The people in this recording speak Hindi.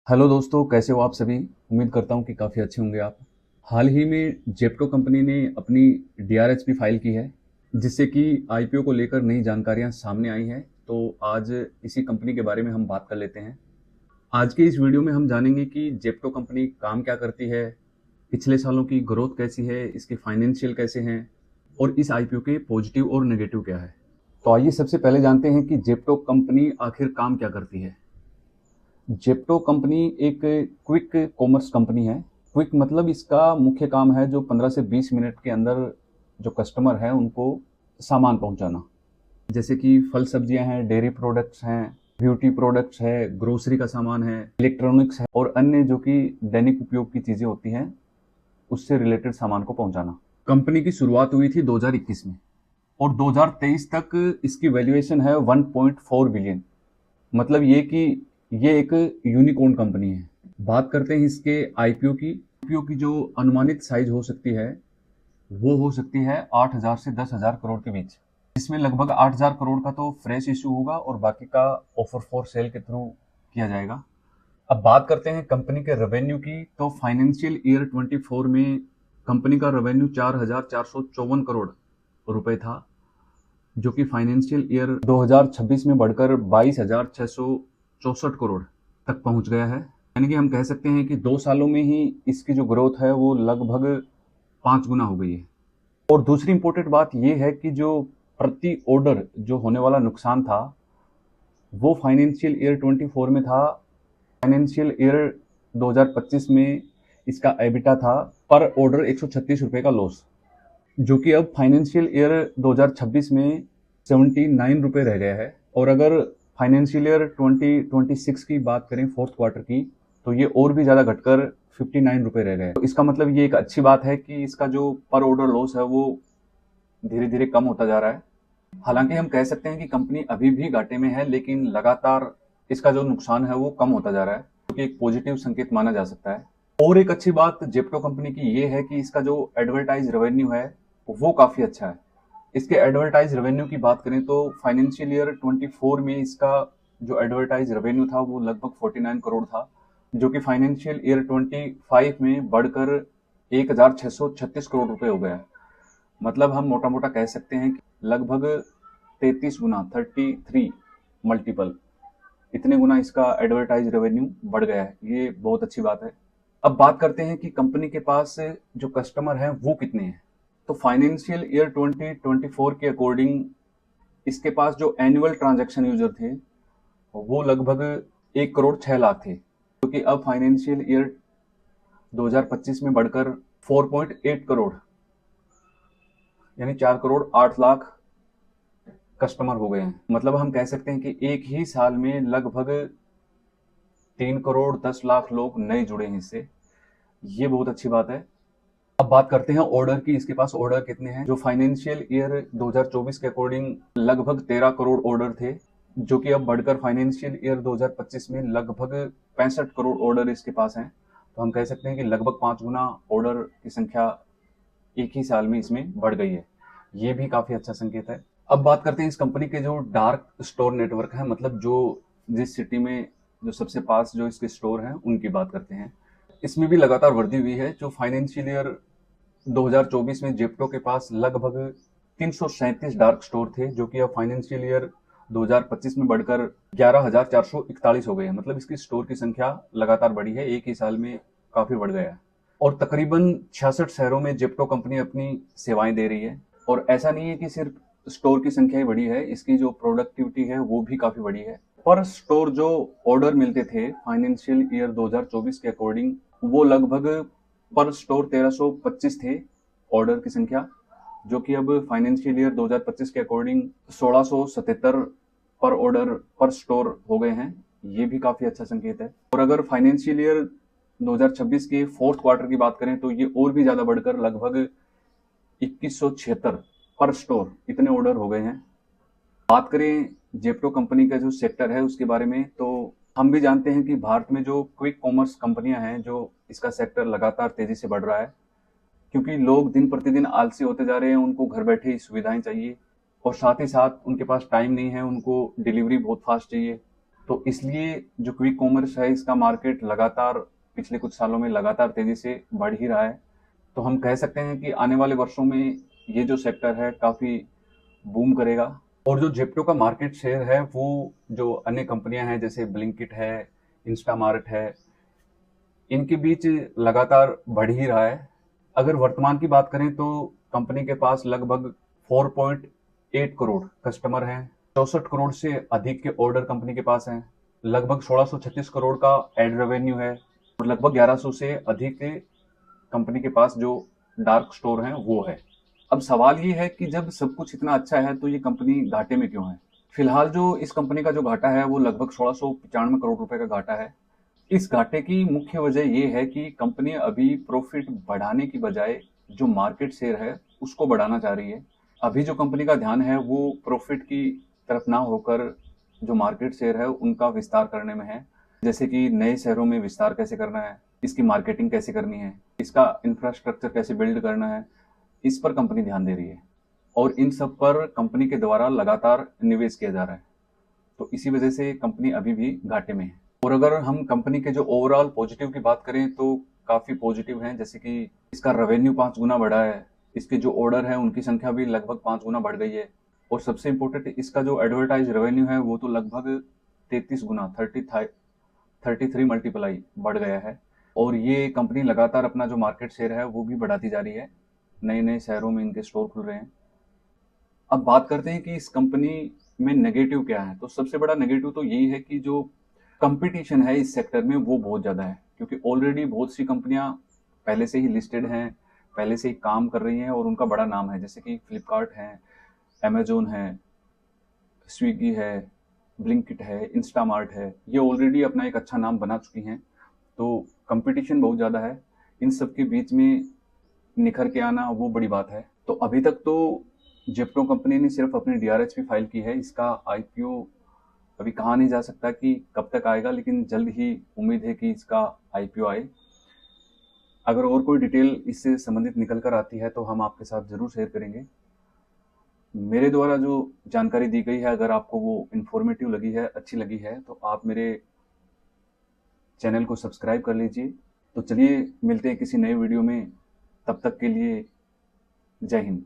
हेलो दोस्तों, कैसे हो आप सभी। उम्मीद करता हूँ कि काफ़ी अच्छे होंगे आप। हाल ही में जेप्टो कंपनी ने अपनी डीआरएच भी फाइल की है, जिससे कि आईपीओ को लेकर नई जानकारियाँ सामने आई हैं। तो आज इसी कंपनी के बारे में हम बात कर लेते हैं। आज के इस वीडियो में हम जानेंगे कि जेप्टो कंपनी काम क्या करती है, पिछले सालों की ग्रोथ कैसी है, इसके फाइनेंशियल कैसे हैं और इस आईपीओ के पॉजिटिव और नेगेटिव क्या है। तो आइए सबसे पहले जानते हैं कि जेप्टो कंपनी आखिर काम क्या करती है। जेप्टो कंपनी एक क्विक कॉमर्स कंपनी है। क्विक मतलब इसका मुख्य काम है जो 15 से 20 मिनट के अंदर जो कस्टमर है उनको सामान पहुंचाना। जैसे कि फल सब्जियां हैं, डेयरी प्रोडक्ट्स हैं, ब्यूटी प्रोडक्ट्स है, ग्रोसरी का सामान है, इलेक्ट्रॉनिक्स है और अन्य जो कि दैनिक उपयोग की चीजें होती हैं उससे रिलेटेड सामान को पहुंचाना। कंपनी की शुरुआत हुई थी 2021 में और 2023 तक इसकी वैल्यूएशन है 1.4 बिलियन। मतलब ये कि ये एक यूनिकॉर्न कंपनी है। बात करते हैं इसके आईपीओ की। आईपीओ की जो अनुमानित साइज हो सकती है वो हो सकती है 8,000 से 10,000 करोड़ के बीच। इसमें लगभग 8,000 करोड़ का तो फ्रेश इशू होगा और बाकी का ऑफर फॉर सेल के थ्रू किया जाएगा। अब बात करते हैं कंपनी के रेवेन्यू की। तो फाइनेंशियल ईयर 24 में कंपनी का रेवेन्यू 4,454 करोड़ रुपए था, जो कि फाइनेंशियल ईयर 2026 में बढ़कर 22,664 करोड़ तक पहुंच गया है। यानी कि हम कह सकते हैं कि 2 सालों में ही इसकी जो ग्रोथ है वो लगभग 5 गुना हो गई है। और दूसरी इंपॉर्टेंट बात यह है कि जो प्रति ऑर्डर जो होने वाला नुकसान था वो फाइनेंशियल ईयर 24 में था। फाइनेंशियल ईयर 2025 में इसका एबिटा था पर ऑर्डर 136 रुपए का लॉस, जो कि अब फाइनेंशियल ईयर 2026 में 79 रुपये रह गया है। और अगर फाइनेंशियल ईयर 2026 की बात करें फोर्थ क्वार्टर की, तो ये और भी ज़्यादा घटकर 59 रुपये रह गए। तो इसका मतलब ये एक अच्छी बात है कि इसका जो पर ऑर्डर लॉस है वो धीरे धीरे कम होता जा रहा है। हालांकि हम कह सकते हैं कि कंपनी अभी भी घाटे में है, लेकिन लगातार इसका जो नुकसान है वो कम होता जा रहा है, जो कि एक पॉजिटिव संकेत माना जा सकता है। और एक अच्छी बात जेप्टो कंपनी की ये है कि इसका जो एडवर्टाइज रेवेन्यू है वो काफ़ी अच्छा है। इसके एडवर्टाइज रेवेन्यू की बात करें तो फाइनेंशियल ईयर 24 में इसका जो एडवर्टाइज रेवेन्यू था वो लगभग 49 करोड़ था, जो कि फाइनेंशियल ईयर 25 में बढ़कर 1,636 करोड़ रुपए हो गया। मतलब हम मोटा मोटा कह सकते हैं कि लगभग 33 गुना 33 मल्टीपल इतने गुना इसका एडवर्टाइज रेवेन्यू बढ़ गया है। ये बहुत अच्छी बात है। अब बात करते हैं कि कंपनी के पास जो कस्टमर हैं वो कितने हैं। तो फाइनेंशियल ईयर 2024 के अकॉर्डिंग इसके पास जो एनुअल ट्रांजैक्शन यूजर थे वो लगभग 1,06,00,000 थे, जो कि अब फाइनेंशियल ईयर 2025 में बढ़कर 4.8 करोड़ यानी 4,08,00,000 कस्टमर हो गए हैं। मतलब हम कह सकते हैं कि एक ही साल में लगभग 3,10,00,000 लोग नए जुड़े हैं इससे। ये बहुत अच्छी बात है। अब बात करते हैं ऑर्डर की। इसके पास ऑर्डर कितने हैं। जो फाइनेंशियल ईयर 2024 के अकॉर्डिंग लगभग 13 करोड़ ऑर्डर थे, जो कि अब बढ़कर फाइनेंशियल ईयर 2025 में लगभग 65 करोड़ ऑर्डर इसके पास हैं। तो हम कह सकते हैं कि लगभग 5 गुना ऑर्डर की संख्या एक ही साल में इसमें बढ़ गई है। ये भी काफी अच्छा संकेत है। अब बात करते हैं इस कंपनी के जो डार्क स्टोर नेटवर्क है, मतलब जो जिस सिटी में जो सबसे पास जो इसके स्टोर हैं उनकी बात करते हैं। इसमें भी लगातार वृद्धि हुई है। जो फाइनेंशियल ईयर 2024 में जेप्टो के पास लगभग 337 डार्क स्टोर थे, जो कि अब फाइनेंशियल ईयर 2025 में बढ़कर 11,441 हो गए हैं। मतलब इसकी स्टोर की संख्या लगातार बढ़ी है, एक ही साल में काफी बढ़ गया है। और तकरीबन 66 शहरों में जेप्टो कंपनी अपनी सेवाएं दे रही है। और ऐसा नहीं है कि सिर्फ स्टोर की संख्या ही बढ़ी है, इसकी जो प्रोडक्टिविटी है वो भी काफी बढ़ी है। पर स्टोर जो ऑर्डर मिलते थे फाइनेंशियल ईयर 2024 के अकॉर्डिंग वो लगभग पर स्टोर 1325 थे ऑर्डर की संख्या, जो कि अब फाइनेंशियल ईयर 2025 के अकॉर्डिंग 1677 पर ऑर्डर पर स्टोर हो गए हैं। ये भी काफी अच्छा संकेत है। और अगर फाइनेंशियल ईयर 2026 के फोर्थ क्वार्टर की बात करें तो ये और भी ज्यादा बढ़कर लगभग 2176 पर स्टोर इतने ऑर्डर हो गए हैं। बात करें जेप्टो कंपनी का जो सेक्टर है उसके बारे में, तो हम भी जानते हैं कि भारत में जो क्विक कॉमर्स कंपनियां हैं, जो इसका सेक्टर लगातार तेजी से बढ़ रहा है, क्योंकि लोग दिन प्रतिदिन आलसी होते जा रहे हैं, उनको घर बैठे ही सुविधाएं चाहिए और साथ ही साथ उनके पास टाइम नहीं है, उनको डिलीवरी बहुत फास्ट चाहिए। तो इसलिए जो क्विक कॉमर्स है इसका मार्केट लगातार पिछले कुछ सालों में लगातार तेजी से बढ़ ही रहा है। तो हम कह सकते हैं कि आने वाले वर्षों में ये जो सेक्टर है काफ़ी बूम करेगा। और जो जेप्टो का मार्केट शेयर है वो जो अन्य कंपनियां हैं जैसे ब्लिंकिट है, इंस्टामार्ट है, इनके बीच लगातार बढ़ ही रहा है। अगर वर्तमान की बात करें तो कंपनी के पास लगभग 4.8 करोड़ कस्टमर हैं, 64 करोड़ से अधिक के ऑर्डर कंपनी के पास हैं, लगभग 1636 करोड़ का एड रेवेन्यू है और लगभग 1100 से अधिक कंपनी के पास जो डार्क स्टोर हैं वो है। अब सवाल ये है कि जब सब कुछ इतना अच्छा है तो ये कंपनी घाटे में क्यों है? फिलहाल जो इस कंपनी का जो घाटा है वो लगभग 1695 करोड़ रुपए का घाटा है। इस घाटे की मुख्य वजह ये है कि कंपनी अभी प्रॉफिट बढ़ाने की बजाय जो मार्केट शेयर है उसको बढ़ाना चाह रही है। अभी जो कंपनी का ध्यान है वो प्रॉफिट की तरफ ना होकर जो मार्केट शेयर है उनका विस्तार करने में है। जैसे कि नए शहरों में विस्तार कैसे करना है, इसकी मार्केटिंग कैसे करनी है, इसका इंफ्रास्ट्रक्चर कैसे बिल्ड करना है, इस पर कंपनी ध्यान दे रही है और इन सब पर कंपनी के द्वारा लगातार निवेश किया जा रहा है। तो इसी वजह से कंपनी अभी भी घाटे में है। और अगर हम कंपनी के जो ओवरऑल पॉजिटिव की बात करें तो काफ़ी पॉजिटिव हैं, जैसे कि इसका रेवेन्यू 5 गुना बढ़ा है, इसके जो ऑर्डर हैं उनकी संख्या भी लगभग 5 गुना बढ़ गई है और सबसे इम्पोर्टेंट इसका जो एडवर्टाइज रेवेन्यू है वो तो लगभग 33 गुना 33 मल्टीप्लाई बढ़ गया है। और ये कंपनी लगातार अपना जो मार्केट शेयर है वो भी बढ़ाती जा रही है, नए नए शहरों में इनके स्टोर खुल रहे हैं। अब बात करते हैं कि इस कंपनी में नेगेटिव क्या है। तो सबसे बड़ा नेगेटिव तो यही है कि जो कंपटीशन है इस सेक्टर में वो बहुत ज़्यादा है, क्योंकि ऑलरेडी बहुत सी कंपनियां पहले से ही लिस्टेड हैं, पहले से ही काम कर रही हैं और उनका बड़ा नाम है, जैसे कि फ्लिपकार्ट है, अमेजोन है, स्विगी है, ब्लिंकिट है, इंस्टामार्ट है, ये ऑलरेडी अपना एक अच्छा नाम बना चुकी हैं। तो कंपटीशन बहुत ज़्यादा है, इन सब के बीच में निखर के आना वो बड़ी बात है। तो अभी तक तो जेप्टो कंपनी ने सिर्फ अपनी डीआरएच फाइल की है, इसका आईपीओ अभी कहा नहीं जा सकता कि कब तक आएगा, लेकिन जल्द ही उम्मीद है कि इसका आईपीओ आए। अगर और कोई डिटेल इससे संबंधित निकल कर आती है तो हम आपके साथ ज़रूर शेयर करेंगे। मेरे द्वारा जो जानकारी दी गई है अगर आपको वो इन्फॉर्मेटिव लगी है, अच्छी लगी है, तो आप मेरे चैनल को सब्सक्राइब कर लीजिए। तो चलिए मिलते हैं किसी नए वीडियो में, तब तक के लिए जय हिंद।